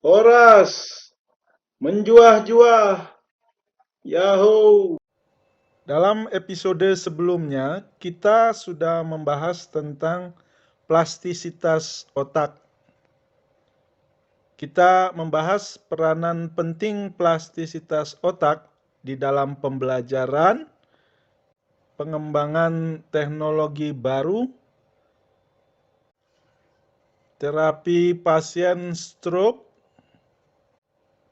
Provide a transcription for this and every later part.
Horas, menjuah-juah, Yahoo! Dalam episode sebelumnya, kita sudah membahas tentang plastisitas otak. Kita membahas peranan penting plastisitas otak di dalam pembelajaran, pengembangan teknologi baru, terapi pasien stroke,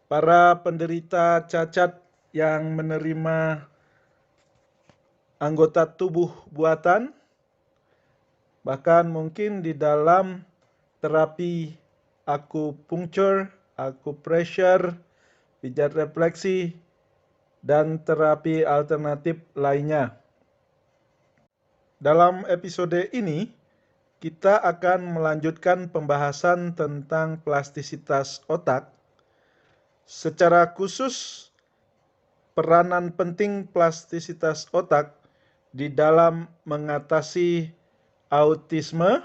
para penderita cacat yang menerima anggota tubuh buatan, bahkan mungkin di dalam terapi akupunktur, akupressure, pijat refleksi, dan terapi alternatif lainnya. Dalam episode ini, kita akan melanjutkan pembahasan tentang plastisitas otak, secara khusus peranan penting plastisitas otak di dalam mengatasi autisme,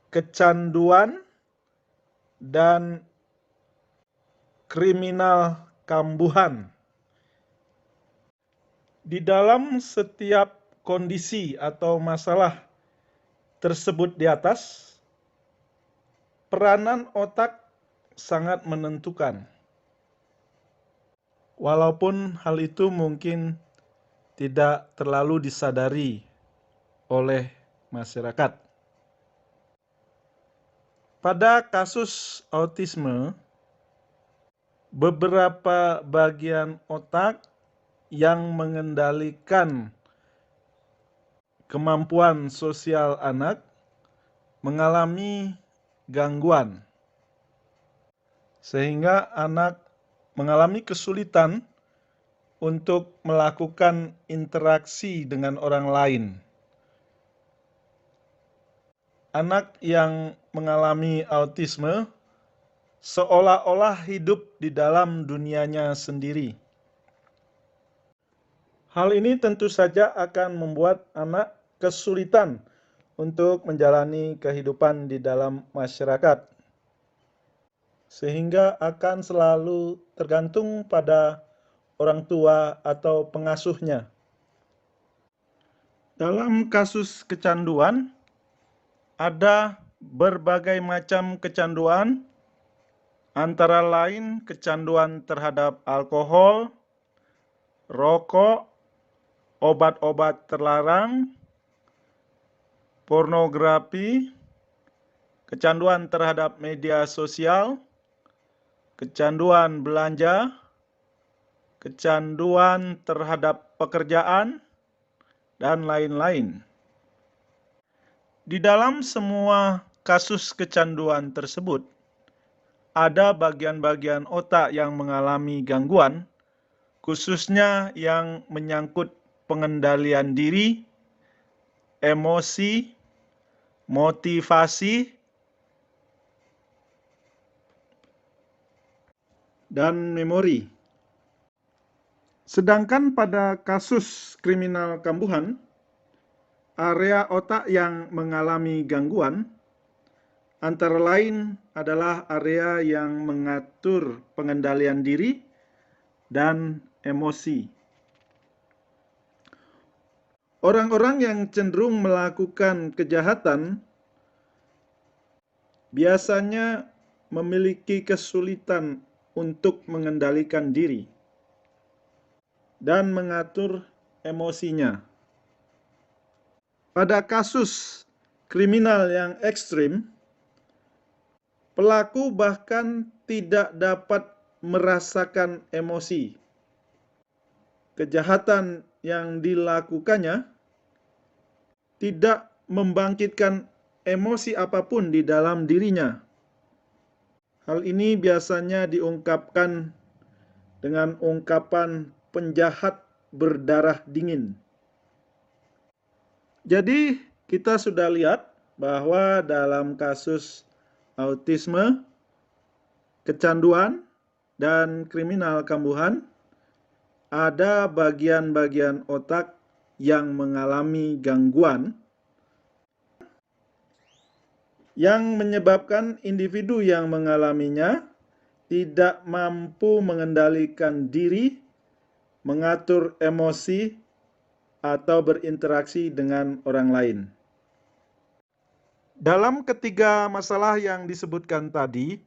kecanduan, dan kriminal kambuhan. Di dalam setiap kondisi atau masalah tersebut di atas, peranan otak sangat menentukan. Walaupun hal itu mungkin tidak terlalu disadari oleh masyarakat. Pada kasus autisme, beberapa bagian otak yang mengendalikan kemampuan sosial anak mengalami gangguan, sehingga anak mengalami kesulitan untuk melakukan interaksi dengan orang lain. Anak yang mengalami autisme seolah-olah hidup di dalam dunianya sendiri. Hal ini tentu saja akan membuat anak kesulitan untuk menjalani kehidupan di dalam masyarakat, sehingga akan selalu tergantung pada orang tua atau pengasuhnya. Dalam kasus kecanduan, ada berbagai macam kecanduan, antara lain kecanduan terhadap alkohol, rokok, obat-obat terlarang, pornografi, kecanduan terhadap media sosial, kecanduan belanja, kecanduan terhadap pekerjaan, dan lain-lain. Di dalam semua kasus kecanduan tersebut, ada bagian-bagian otak yang mengalami gangguan, khususnya yang menyangkut pengendalian diri, emosi, motivasi, dan memori. Sedangkan pada kasus kriminal kambuhan, area otak yang mengalami gangguan antara lain adalah area yang mengatur pengendalian diri dan emosi. Orang-orang yang cenderung melakukan kejahatan biasanya memiliki kesulitan untuk mengendalikan diri dan mengatur emosinya. Pada kasus kriminal yang ekstrim, pelaku bahkan tidak dapat merasakan emosi. Kejahatan yang dilakukannya tidak membangkitkan emosi apapun di dalam dirinya. Hal ini biasanya diungkapkan dengan ungkapan penjahat berdarah dingin. Jadi kita sudah lihat bahwa dalam kasus autisme, kecanduan, dan kriminal kambuhan, ada bagian-bagian otak yang mengalami gangguan. yang menyebabkan individu yang mengalaminya tidak mampu mengendalikan diri, mengatur emosi, atau berinteraksi dengan orang lain. Dalam ketiga masalah yang disebutkan tadi,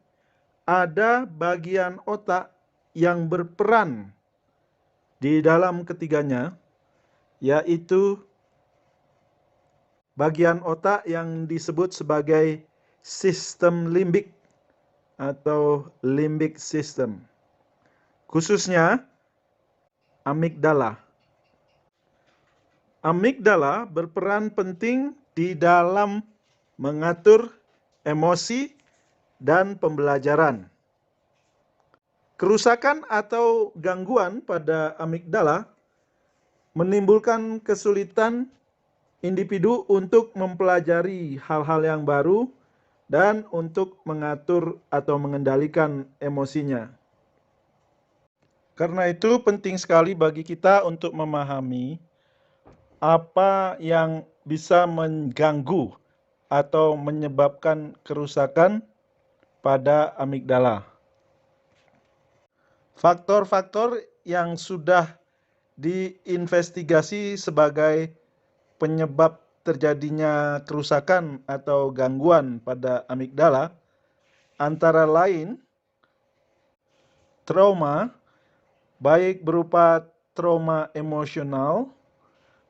ada bagian otak yang berperan di dalam ketiganya, yaitu bagian otak yang disebut sebagai sistem limbik atau limbic system, khususnya amigdala. Amigdala berperan penting di dalam mengatur emosi dan pembelajaran. Kerusakan atau gangguan pada amigdala menimbulkan kesulitan individu untuk mempelajari hal-hal yang baru dan untuk mengatur atau mengendalikan emosinya. Karena itu penting sekali bagi kita untuk memahami apa yang bisa mengganggu atau menyebabkan kerusakan pada amigdala. Faktor-faktor yang sudah diinvestigasi sebagai penyebab terjadinya kerusakan atau gangguan pada amigdala antara lain trauma, baik berupa trauma emosional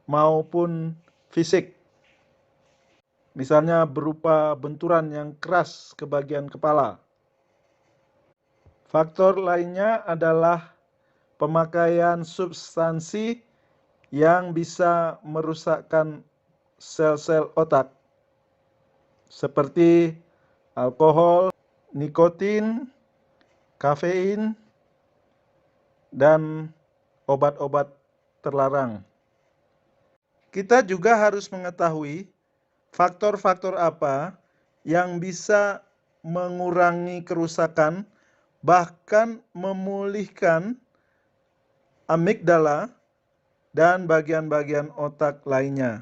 maupun fisik. Misalnya berupa benturan yang keras ke bagian kepala. Faktor lainnya adalah pemakaian substansi yang bisa merusakkan sel-sel otak, seperti alkohol, nikotin, kafein, dan obat-obat terlarang. Kita juga harus mengetahui faktor-faktor apa yang bisa mengurangi kerusakan, bahkan memulihkan amigdala dan bagian-bagian otak lainnya.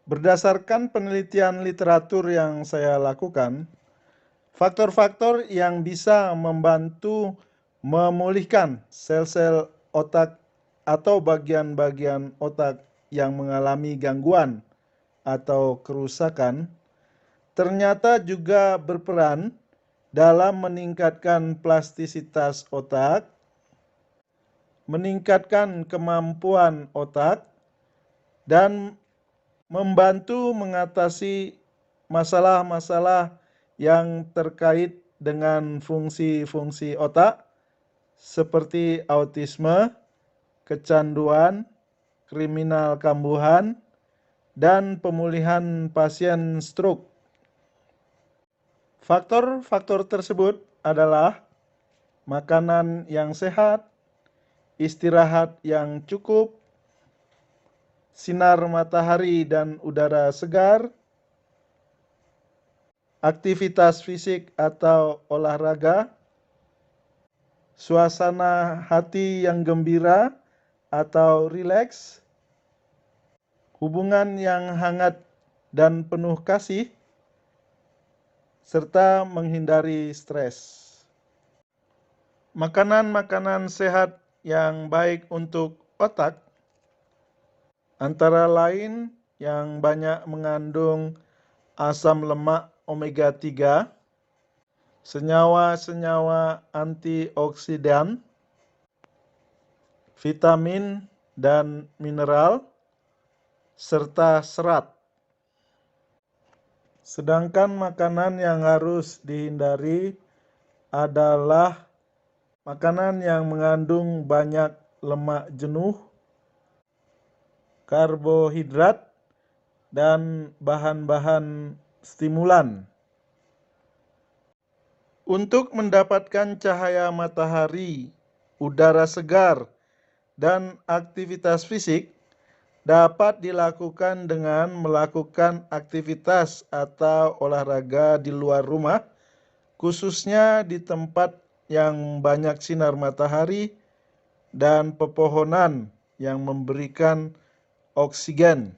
Berdasarkan penelitian literatur yang saya lakukan, faktor-faktor yang bisa membantu memulihkan sel-sel otak atau bagian-bagian otak yang mengalami gangguan atau kerusakan ternyata juga berperan dalam meningkatkan plastisitas otak, meningkatkan kemampuan otak, dan membantu mengatasi masalah-masalah yang terkait dengan fungsi-fungsi otak seperti autisme, kecanduan, kriminal kambuhan, dan pemulihan pasien stroke. Faktor-faktor tersebut adalah makanan yang sehat, istirahat yang cukup, sinar matahari dan udara segar, aktivitas fisik atau olahraga, suasana hati yang gembira atau rileks, hubungan yang hangat dan penuh kasih, serta menghindari stres. Makanan-makanan sehat yang baik untuk otak antara lain yang banyak mengandung asam lemak omega 3, senyawa-senyawa antioksidan, vitamin dan mineral, serta serat. Sedangkan makanan yang harus dihindari adalah makanan yang mengandung banyak lemak jenuh, karbohidrat, dan bahan-bahan stimulan. Untuk mendapatkan cahaya matahari, udara segar, dan aktivitas fisik dapat dilakukan dengan melakukan aktivitas atau olahraga di luar rumah, khususnya di tempat yang banyak sinar matahari dan pepohonan yang memberikan oksigen.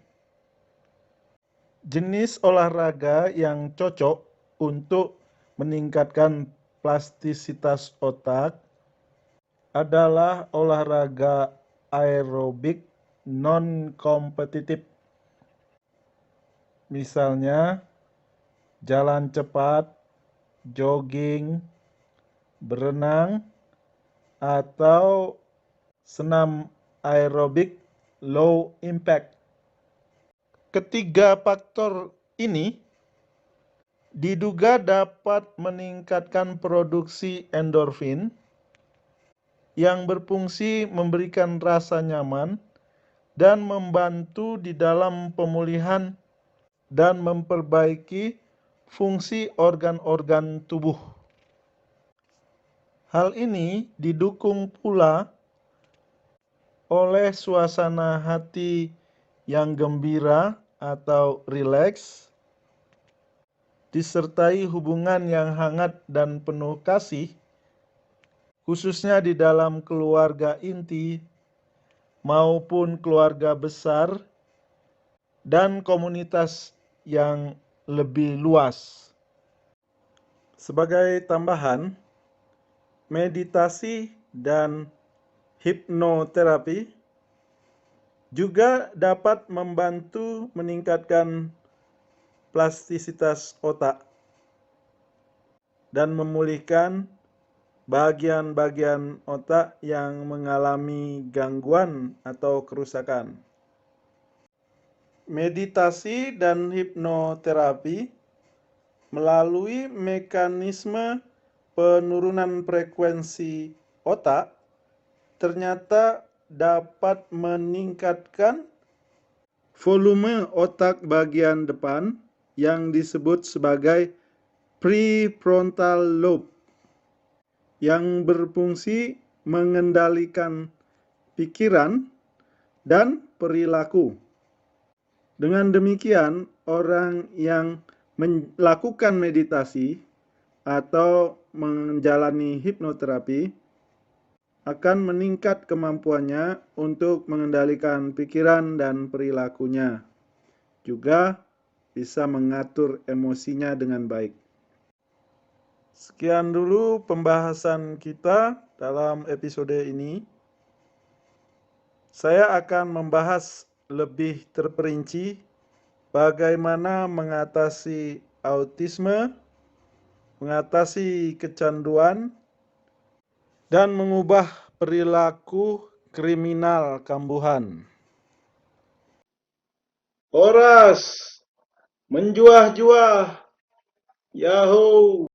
Jenis olahraga yang cocok untuk meningkatkan plastisitas otak adalah olahraga aerobik non-kompetitif. Misalnya, jalan cepat, jogging, berenang, atau senam aerobik low impact. Ketiga faktor ini diduga dapat meningkatkan produksi endorfin yang berfungsi memberikan rasa nyaman dan membantu di dalam pemulihan dan memperbaiki fungsi organ-organ tubuh. Hal ini didukung pula oleh suasana hati yang gembira atau rileks, disertai hubungan yang hangat dan penuh kasih, khususnya di dalam keluarga inti maupun keluarga besar dan komunitas yang lebih luas. Sebagai tambahan, meditasi dan hipnoterapi juga dapat membantu meningkatkan plastisitas otak dan memulihkan bagian-bagian otak yang mengalami gangguan atau kerusakan. Meditasi dan hipnoterapi melalui mekanisme penurunan frekuensi otak ternyata dapat meningkatkan volume otak bagian depan yang disebut sebagai prefrontal lobe yang berfungsi mengendalikan pikiran dan perilaku. Dengan demikian, orang yang melakukan meditasi atau menjalani hipnoterapi akan meningkat kemampuannya untuk mengendalikan pikiran dan perilakunya. Juga bisa mengatur emosinya dengan baik. Sekian dulu pembahasan kita dalam episode ini. Saya akan membahas lebih terperinci bagaimana mengatasi autisme, mengatasi kecanduan, dan mengubah perilaku kriminal kambuhan. Horas, menjuah-juah, Yahoo!